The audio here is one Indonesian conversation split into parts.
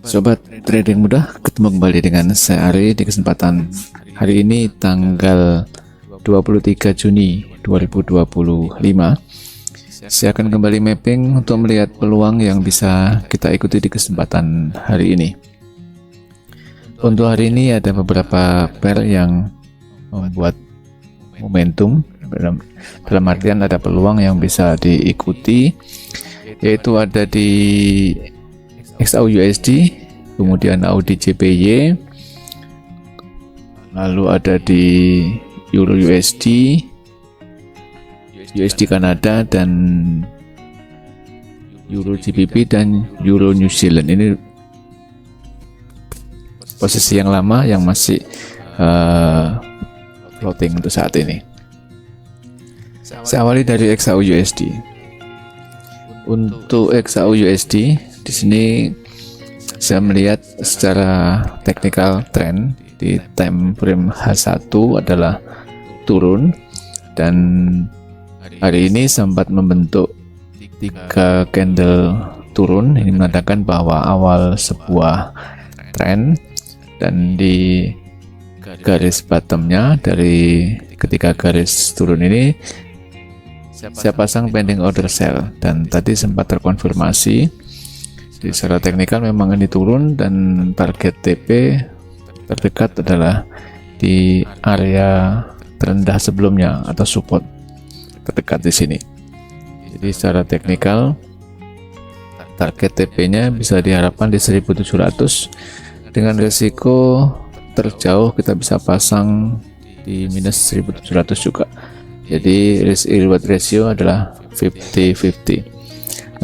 Sobat trading mudah, ketemu kembali dengan saya Ari di kesempatan hari ini tanggal 23 Juni 2025. Saya akan kembali mapping untuk melihat peluang yang bisa kita ikuti di kesempatan hari ini. Untuk hari ini ada beberapa pair yang membuat momentum, dalam artian ada peluang yang bisa diikuti, yaitu ada di XAU-USD, kemudian AUD-JPY, lalu ada di Euro-USD, USD Kanada, dan Euro-GBP dan Euro-New Zealand. Ini posisi yang lama yang masih floating untuk saat ini. Saya awali dari XAU-USD. Untuk XAU-USD di sini saya melihat secara technical trend di time frame H1 adalah turun, dan hari ini sempat membentuk 3 candle turun. Ini menandakan bahwa awal sebuah trend, dan di garis bottomnya dari ketiga garis turun ini saya pasang pending order sell, dan tadi sempat terkonfirmasi. Di secara teknikal memang ini turun, dan target TP terdekat adalah di area terendah sebelumnya atau support terdekat di sini. Jadi secara teknikal target TP-nya bisa diharapkan di 1700, dengan resiko terjauh kita bisa pasang di minus 1700 juga. Jadi risk reward ratio adalah 50-50.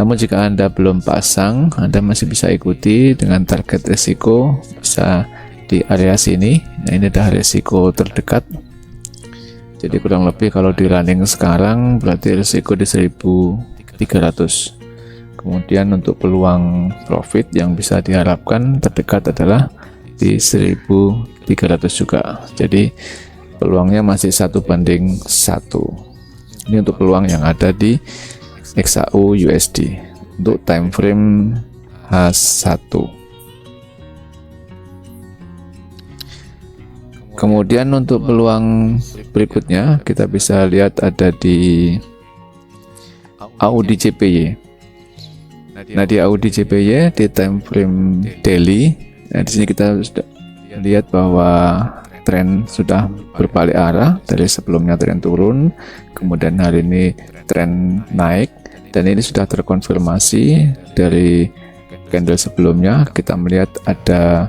Namun jika Anda belum pasang, Anda masih bisa ikuti dengan target resiko bisa di area sini. Nah, ini adalah resiko terdekat. Jadi kurang lebih kalau di running sekarang berarti resiko di 1300. Kemudian untuk peluang profit yang bisa diharapkan terdekat adalah di 1300 juga. Jadi peluangnya masih 1:1. Ini untuk peluang yang ada di XAU-USD untuk time frame H1. Kemudian untuk peluang berikutnya kita bisa lihat ada di AUD-JPY. Nah, di AUD-JPY di time frame daily, nah di sini kita sudah lihat bahwa tren sudah berbalik arah. Dari sebelumnya tren turun, kemudian hari ini tren naik, dan ini sudah terkonfirmasi dari candle sebelumnya. Kita melihat ada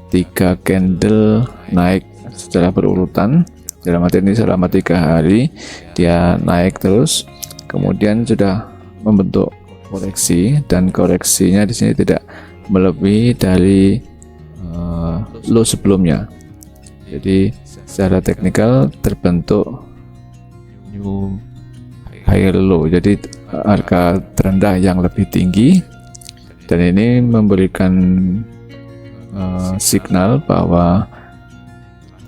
3 candle naik secara berurutan, dalam arti ini selama 3 hari dia naik terus, kemudian sudah membentuk koreksi, dan koreksinya di sini tidak melebihi dari low sebelumnya. Jadi secara teknikal terbentuk new higher low, jadi harga terendah yang lebih tinggi, dan ini memberikan signal bahwa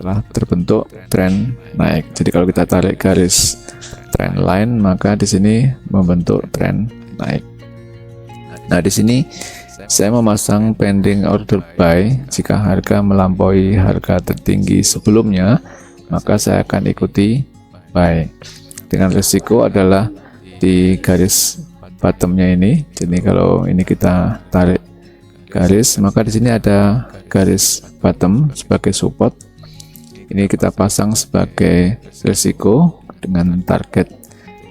telah terbentuk tren naik. Jadi kalau kita tarik garis trend line, maka di sini membentuk tren naik. Nah, di sini saya memasang pending order buy. Jika harga melampaui harga tertinggi sebelumnya, maka saya akan ikuti buy. Dengan risiko adalah di garis bottomnya ini. Jadi kalau ini kita tarik garis, maka di sini ada garis bottom sebagai support. Ini kita pasang sebagai risiko dengan target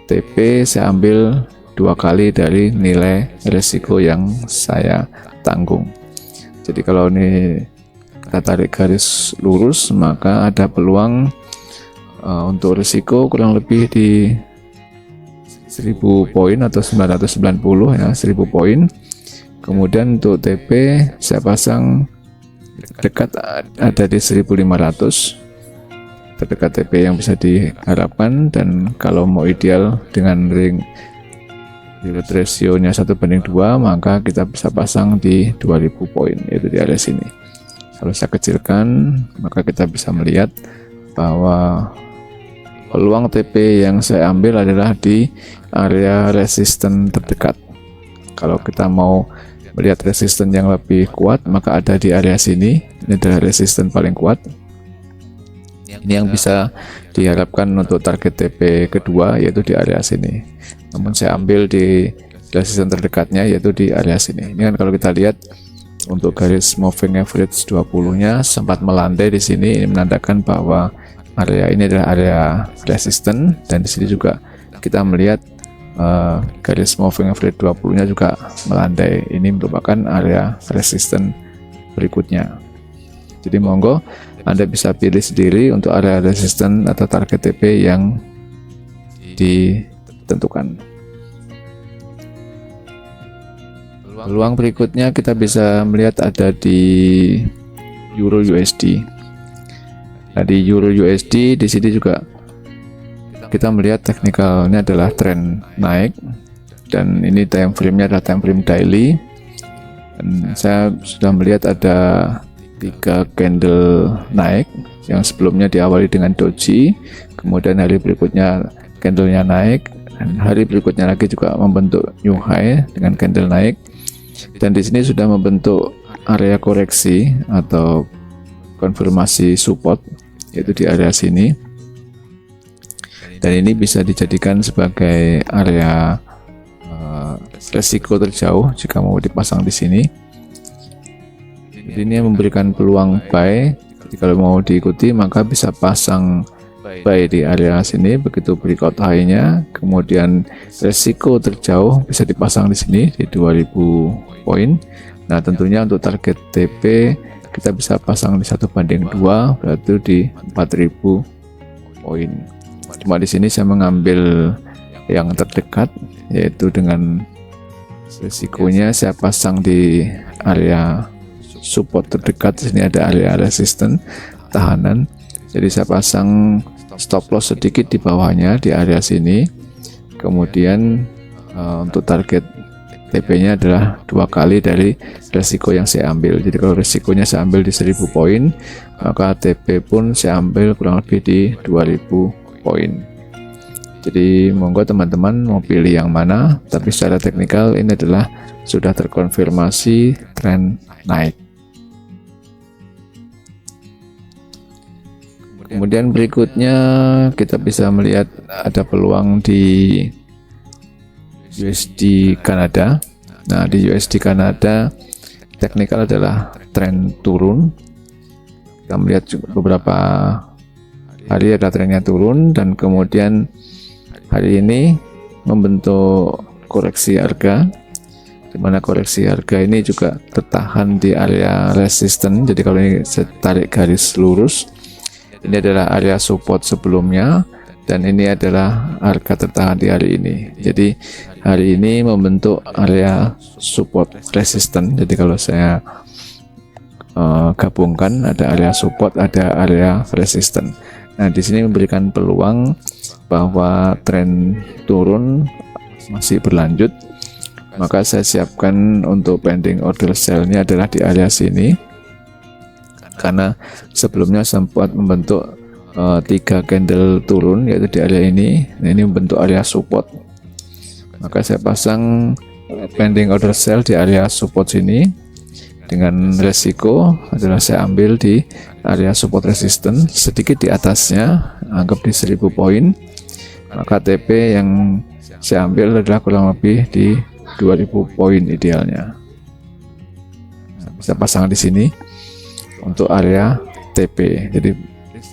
TP saya ambil 2 kali dari nilai risiko yang saya tanggung. Jadi kalau ini kita tarik garis lurus, maka ada peluang untuk risiko kurang lebih di 1000 poin atau 990 ya, 1000 poin. Kemudian untuk TP saya pasang dekat ada di 1500, terdekat TP yang bisa diharapkan. Dan kalau mau ideal dengan ring reward ratio nya 1:2, maka kita bisa pasang di 2000 poin, yaitu di area sini. Kalau saya kecilkan, maka kita bisa melihat bahwa peluang TP yang saya ambil adalah di area resisten terdekat. Kalau kita mau melihat resisten yang lebih kuat, maka ada di area sini. Ini adalah resisten paling kuat. Ini yang bisa diharapkan untuk target TP kedua, yaitu di area sini. Namun saya ambil di resisten terdekatnya, yaitu di area sini. Ini kan kalau kita lihat untuk garis moving average 20-nya sempat melandai di sini. Ini menandakan bahwa area ini adalah area resisten, dan di sini juga kita melihat garis moving average 20-nya juga melandai. Ini merupakan area resisten berikutnya. Jadi monggo Anda bisa pilih sendiri untuk area resisten atau target TP yang ditentukan. Peluang berikutnya kita bisa melihat ada di Euro USD. Nah, di Euro USD di sini juga kita melihat teknikalnya adalah tren naik, dan ini time frame-nya adalah time frame daily, dan saya sudah melihat ada 3 candle naik yang sebelumnya diawali dengan doji, kemudian hari berikutnya candlenya naik, dan hari berikutnya lagi juga membentuk new high dengan candle naik, dan di sini sudah membentuk area koreksi atau konfirmasi support, yaitu di area sini. Dan ini bisa dijadikan sebagai area resiko terjauh jika mau dipasang di sini. Jadi ini memberikan peluang buy. Jadi kalau mau diikuti maka bisa pasang buy di area sini, begitu breakout high-nya, kemudian resiko terjauh bisa dipasang di sini di 2000 poin. Nah, tentunya untuk target TP kita bisa pasang di 1:2, berarti di 4000 poin. Cuma di sini saya mengambil yang terdekat, yaitu dengan risikonya saya pasang di area support terdekat. Di sini ada area resisten, tahanan. Jadi saya pasang stop loss sedikit di bawahnya di area sini. Kemudian untuk target TP-nya adalah 2 kali dari resiko yang saya ambil. Jadi kalau resikonya saya ambil di 1000 poin, maka TP pun saya ambil kurang lebih di 2000 poin. Jadi monggo teman-teman mau pilih yang mana, tapi secara teknikal ini adalah sudah terkonfirmasi tren naik. Kemudian berikutnya kita bisa melihat ada peluang di USD Kanada. Nah, di USD Kanada teknikal adalah tren turun. Kita melihat beberapa hari ada trennya turun, dan kemudian hari ini membentuk koreksi harga, di mana koreksi harga ini juga tertahan di area resisten. Jadi kalau ini saya tarik garis lurus, ini adalah area support sebelumnya, dan ini adalah harga tertahan di hari ini. Jadi hari ini membentuk area support resisten. Jadi kalau saya gabungkan, ada area support, ada area resisten. Nah, di sini memberikan peluang bahwa tren turun masih berlanjut, maka saya siapkan untuk pending order sell-nya adalah di area sini, karena sebelumnya sempat membentuk 3 candle turun, yaitu di area ini. Nah, ini membentuk area support, maka saya pasang pending order sell di area support sini, dengan resiko adalah saya ambil di area support resisten sedikit di atasnya, anggap di 1000 poin, maka TP yang saya ambil adalah kurang lebih di 2000 poin idealnya. Nah, bisa pasang di sini untuk area TP. Jadi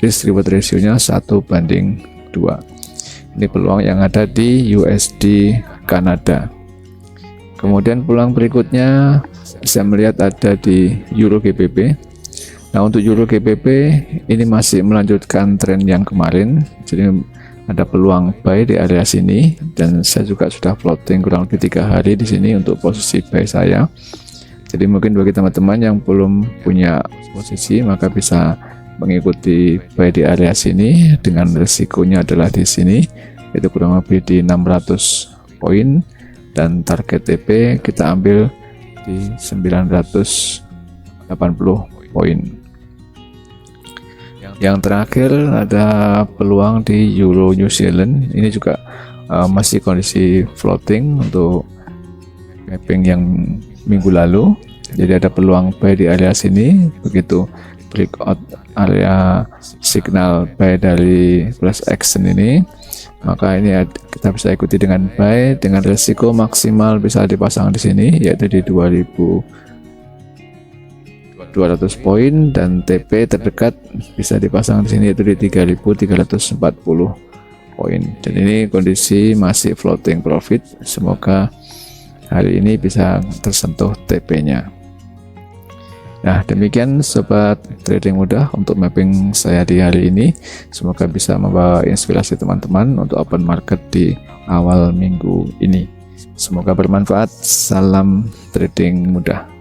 risk reward ratio-nya 1:2. Ini peluang yang ada di USD Kanada. Kemudian peluang berikutnya saya melihat ada di Euro GBP. Nah, untuk Euro GBP ini masih melanjutkan tren yang kemarin, jadi ada peluang buy di area sini, dan saya juga sudah floating kurang lebih 3 hari di sini untuk posisi buy saya. Jadi mungkin bagi teman-teman yang belum punya posisi, maka bisa mengikuti buy di area sini dengan risikonya adalah di sini, itu kurang lebih di 600 poin, dan target TP kita ambil di 980 poin. Yang terakhir ada peluang di Euro New Zealand. Ini juga masih kondisi floating untuk mapping yang minggu lalu. Jadi ada peluang buy di area sini. Begitu breakout area signal buy dari plus action ini, maka ini kita bisa ikuti dengan buy dengan resiko maksimal bisa dipasang di sini, yaitu di 2200 poin, dan TP terdekat bisa dipasang di sini yaitu di 3340 poin. Dan ini kondisi masih floating profit. Semoga hari ini bisa tersentuh TP-nya. Nah, demikian sobat trading mudah untuk mapping saya di hari ini. Semoga bisa membawa inspirasi teman-teman untuk open market di awal minggu ini. Semoga bermanfaat. Salam trading mudah.